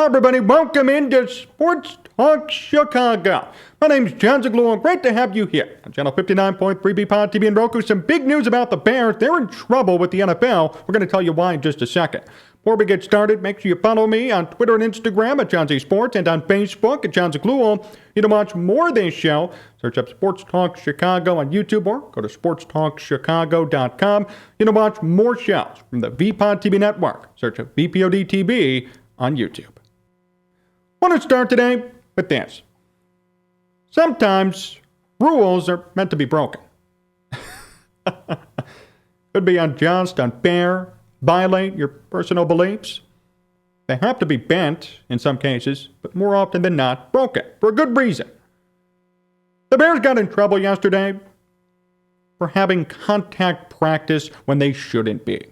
Hi, everybody. Welcome into Sports Talk Chicago. My name's Jon Zaghloul. Great to have you here on Channel 59.3 BPOD TV and Roku. Some big news about the Bears. They're in trouble with the NFL. We're going to tell you why in just a second. Before we get started, make sure you follow me on Twitter and Instagram at Jon Z Sports and on Facebook at Jon Zaghloul. You can watch more of this show. Search up Sports Talk Chicago on YouTube or go to sportstalkchicago.com. You can watch more shows from the VPOD TV network. Search up VPOD TV on YouTube. I want to start today with this. Sometimes rules are meant to be broken. Could be unjust, unfair, violate your personal beliefs. They have to be bent in some cases, but more often than not, broken for a good reason. The Bears got in trouble yesterday for having contact practice when they shouldn't be.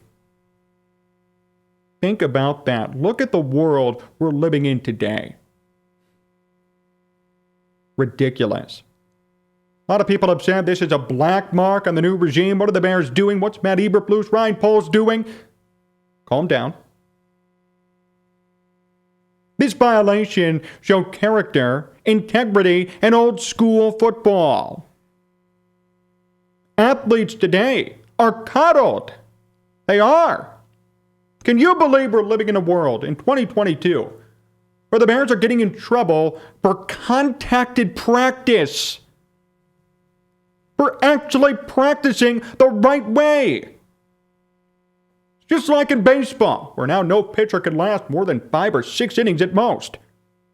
Think about that. Look at the world we're living in today. Ridiculous. A lot of people have said this is a black mark on the new regime. What are the Bears doing? What's Matt Eberflus, Ryan Poles doing? Calm down. This violation showed character, integrity, and old school football. Athletes today are coddled. They are. Can you believe we're living in a world in 2022 where the Bears are getting in trouble for contacted practice? For actually practicing the right way. Just like in baseball, where now no pitcher can last more than 5 or 6 innings at most.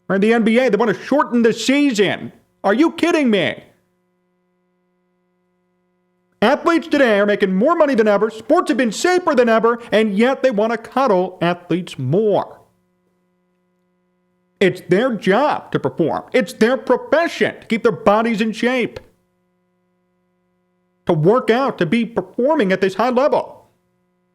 Or in the NBA, they want to shorten the season. Are you kidding me? Athletes today are making more money than ever, sports have been safer than ever, and yet they want to coddle athletes more. It's their job to perform. It's their profession to keep their bodies in shape. To work out, to be performing at this high level.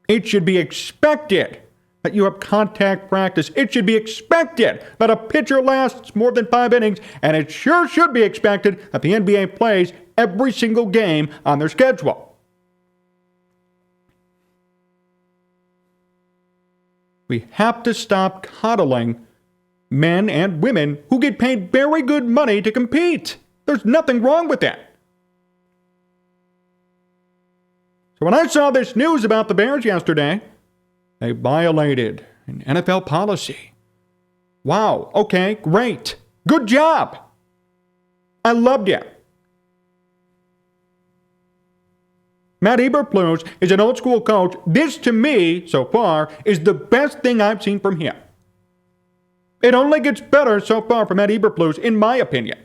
It should be expected that you have contact practice. It should be expected that a pitcher lasts more than 5 innings, and it sure should be expected that the NBA plays every single game on their schedule. We have to stop coddling men and women who get paid very good money to compete. There's nothing wrong with that. So when I saw this news about the Bears yesterday, they violated an NFL policy. Wow, okay, great. Good job. I loved it. Matt Eberflus is an old school coach. This, to me, so far, is the best thing I've seen from him. It only gets better so far from Matt Eberflus, in my opinion.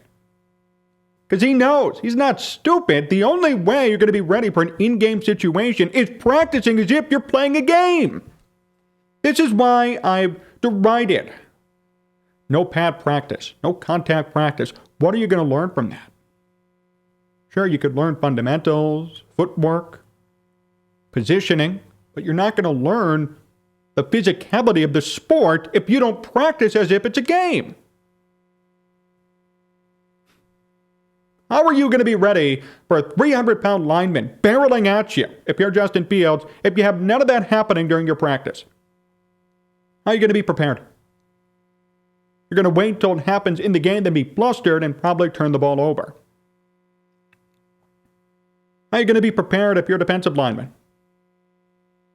Because he knows, he's not stupid. The only way you're going to be ready for an in-game situation is practicing as if you're playing a game. This is why I've derided no pad practice, no contact practice. What are you going to learn from that? Sure, you could learn fundamentals, footwork, positioning, but you're not going to learn the physicality of the sport if you don't practice as if it's a game. How are you going to be ready for a 300-pound lineman barreling at you if you're Justin Fields if you have none of that happening during your practice? How are you going to be prepared? You're going to wait until it happens in the game, then be flustered and probably turn the ball over. How are you going to be prepared if you're a defensive lineman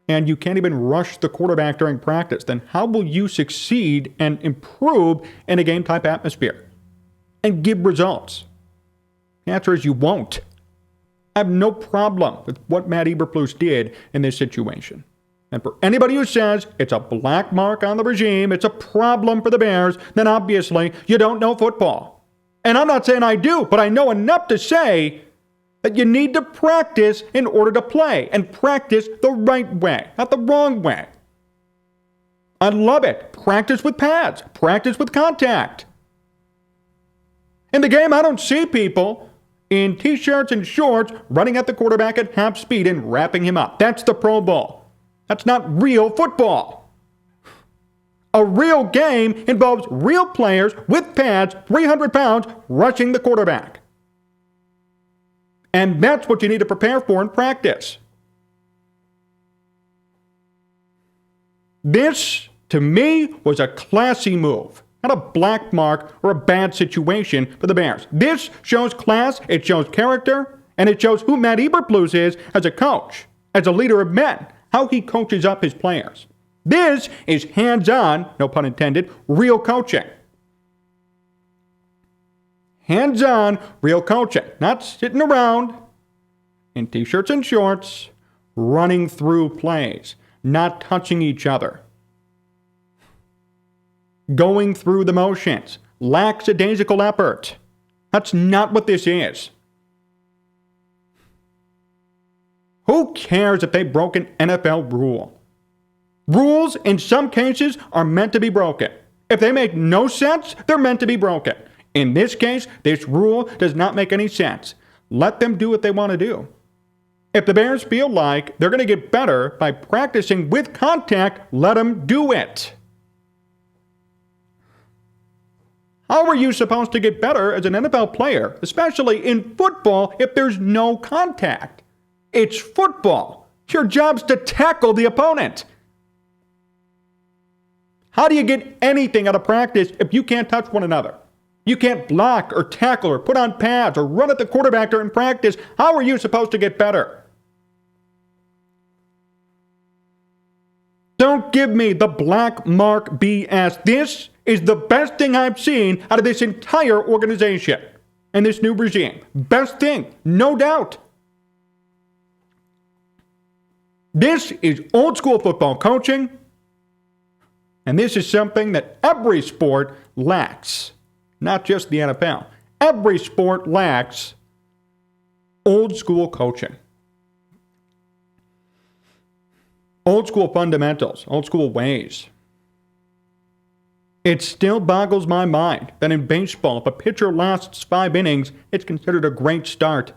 and you can't even rush the quarterback during practice? Then how will you succeed and improve in a game-type atmosphere and give results? The answer is you won't. I have no problem with what Matt Eberflus did in this situation. And for anybody who says it's a black mark on the regime, it's a problem for the Bears, then obviously you don't know football. And I'm not saying I do, but I know enough to say that you need to practice in order to play, and practice the right way, not the wrong way. I love it. Practice with pads. Practice with contact. In the game, I don't see people in t-shirts and shorts running at the quarterback at half speed and wrapping him up. That's the Pro Bowl. That's not real football. A real game involves real players with pads, 300 pounds, rushing the quarterback. And that's what you need to prepare for in practice. This, to me, was a classy move. Not a black mark or a bad situation for the Bears. This shows class, it shows character, and it shows who Matt Eberflus is as a coach, as a leader of men, how he coaches up his players. This is hands-on, no pun intended, real coaching. Hands-on, real coaching. Not sitting around in t-shirts and shorts, running through plays, not touching each other, going through the motions, lackadaisical effort. That's not what this is. Who cares if they broke an NFL rule? Rules, in some cases, are meant to be broken. If they make no sense, they're meant to be broken. In this case, this rule does not make any sense. Let them do what they want to do. If the Bears feel like they're going to get better by practicing with contact, let them do it. How are you supposed to get better as an NFL player, especially in football, if there's no contact? It's football. Your job's to tackle the opponent. How do you get anything out of practice if you can't touch one another? You can't block or tackle or put on pads or run at the quarterback during practice. How are you supposed to get better? Don't give me the black mark BS. This is the best thing I've seen out of this entire organization and this new regime. Best thing, no doubt. This is old school football coaching, and this is something that every sport lacks, not just the NFL. Every sport lacks old school coaching. Old school fundamentals, old school ways. It still boggles my mind that in baseball, if a pitcher lasts 5 innings, it's considered a great start.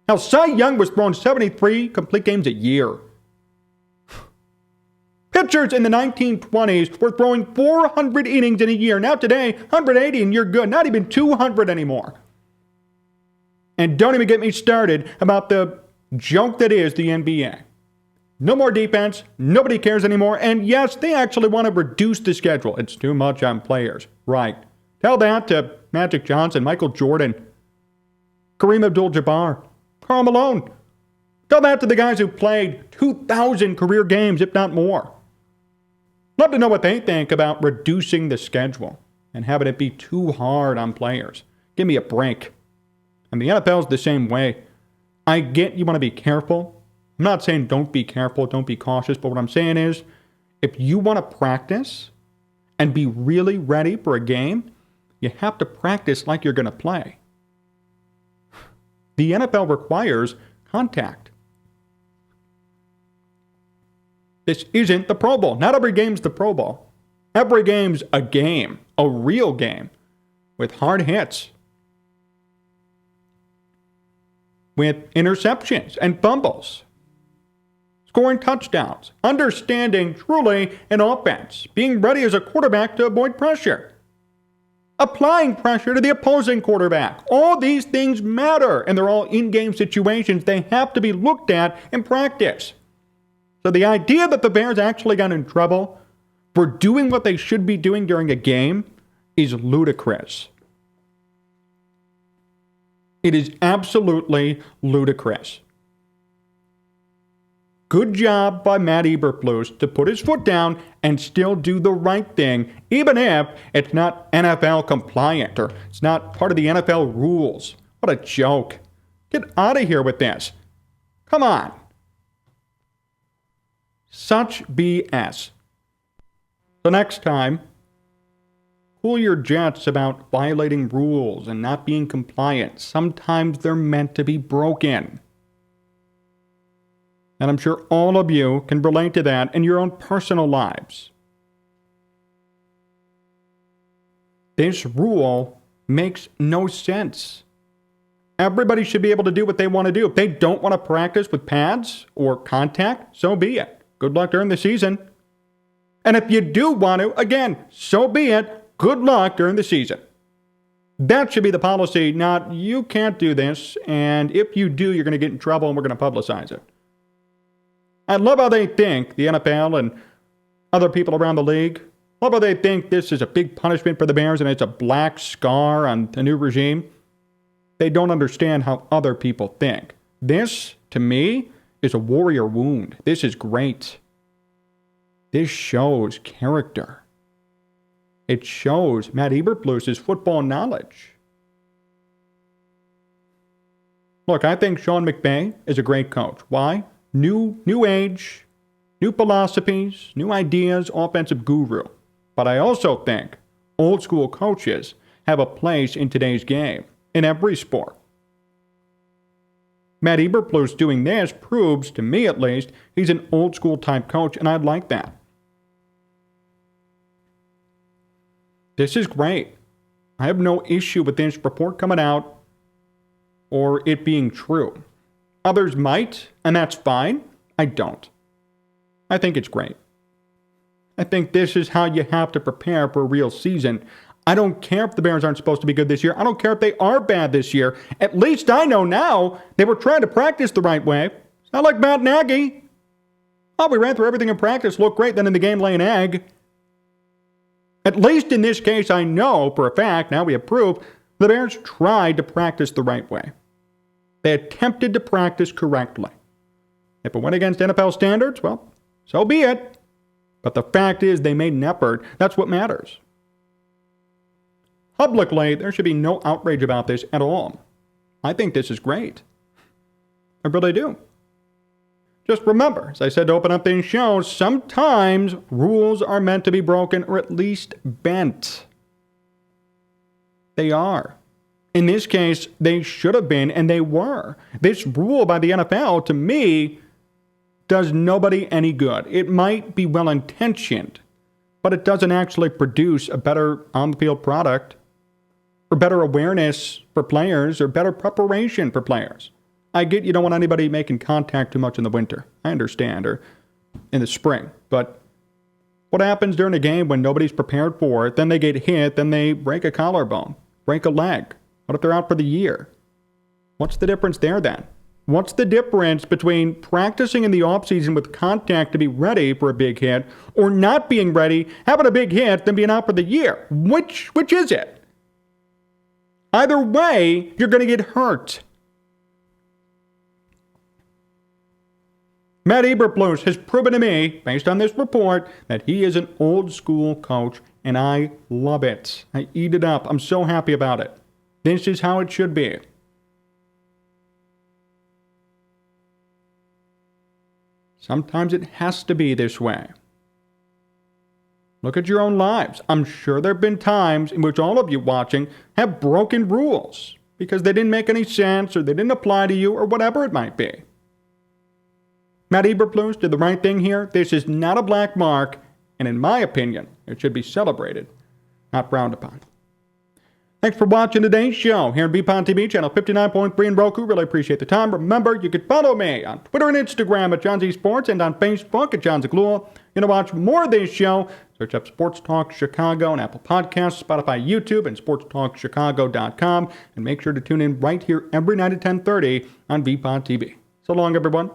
Now, Cy Young was throwing 73 complete games a year. Pitchers in the 1920s were throwing 400 innings in a year. Now today, 180 and you're good. Not even 200 anymore. And don't even get me started about the joke that is the NBA. No more defense. Nobody cares anymore. And yes, they actually want to reduce the schedule. It's too much on players. Right. Tell that to Magic Johnson, Michael Jordan, Kareem Abdul-Jabbar, Karl Malone. Tell that to the guys who played 2,000 career games, if not more. Love to know what they think about reducing the schedule and having it be too hard on players. Give me a break. And the NFL's the same way. I get you want to be careful. I'm not saying don't be careful, don't be cautious, but what I'm saying is if you want to practice and be really ready for a game, you have to practice like you're going to play. The NFL requires contact. This isn't the Pro Bowl. Not every game's the Pro Bowl. Every game's a game, a real game, with hard hits, with interceptions and fumbles, scoring touchdowns, understanding truly an offense, being ready as a quarterback to avoid pressure, applying pressure to the opposing quarterback. All these things matter, and they're all in-game situations. They have to be looked at in practice. So the idea that the Bears actually got in trouble for doing what they should be doing during a game is ludicrous. It is absolutely ludicrous. Good job by Matt Eberflus to put his foot down and still do the right thing, even if it's not NFL compliant or it's not part of the NFL rules. What a joke. Get out of here with this. Come on. Such BS. So next time, cool your jets about violating rules and not being compliant. Sometimes they're meant to be broken. And I'm sure all of you can relate to that in your own personal lives. This rule makes no sense. Everybody should be able to do what they want to do. If they don't want to practice with pads or contact, so be it. Good luck during the season. And if you do want to, again, so be it. Good luck during the season. That should be the policy, not you can't do this, and if you do, you're going to get in trouble and we're going to publicize it. I love how they think, the NFL and other people around the league, although they think this is a big punishment for the Bears and it's a black scar on the new regime, they don't understand how other people think. This, to me, is a warrior wound. This is great. This shows character. It shows Matt Eberflus's football knowledge. Look, I think Sean McVay is a great coach. Why? New age, new philosophies, new ideas, offensive guru. But I also think old school coaches have a place in today's game, in every sport. Matt Eberflus doing this proves, to me at least, he's an old school type coach, and I like that. This is great. I have no issue with this report coming out or it being true. Others might, and that's fine. I don't. I think it's great. I think this is how you have to prepare for a real season. I don't care if the Bears aren't supposed to be good this year. I don't care if they are bad this year. At least I know now they were trying to practice the right way. It's not like Matt Nagy. Oh, we ran through everything in practice, looked great, then in the game lay an egg. At least in this case, I know for a fact, now we have proof, the Bears tried to practice the right way. They attempted to practice correctly. If it went against NFL standards, well, so be it. But the fact is they made an effort. That's what matters. Publicly, there should be no outrage about this at all. I think this is great. I really do. Just remember, as I said to open up these shows, sometimes rules are meant to be broken or at least bent. They are. In this case, they should have been, and they were. This rule by the NFL, to me, does nobody any good. It might be well-intentioned, but it doesn't actually produce a better on-the-field product or better awareness for players or better preparation for players. I get you don't want anybody making contact too much in the winter. I understand, or in the spring. But what happens during a game when nobody's prepared for it? Then they get hit, then they break a collarbone, break a leg. What if they're out for the year? What's the difference there then? What's the difference between practicing in the offseason with contact to be ready for a big hit or not being ready, having a big hit, then being out for the year? Which is it? Either way, you're going to get hurt. Matt Eberflus has proven to me, based on this report, that he is an old school coach, and I love it. I eat it up. I'm so happy about it. This is how it should be. Sometimes it has to be this way. Look at your own lives. I'm sure there have been times in which all of you watching have broken rules because they didn't make any sense or they didn't apply to you or whatever it might be. Matt Eberflus did the right thing here. This is not a black mark, and in my opinion, it should be celebrated, not frowned upon. Thanks for watching today's show here on VPON TV, channel 59.3 in Roku. Really appreciate the time. Remember, you can follow me on Twitter and Instagram at Jon Z Sports and on Facebook at Jon Zaghloul. You know, watch more of this show. Search up Sports Talk Chicago on Apple Podcasts, Spotify, YouTube, and sportstalkchicago.com. And make sure to tune in right here every night at 10:30 on VPON TV. So long, everyone.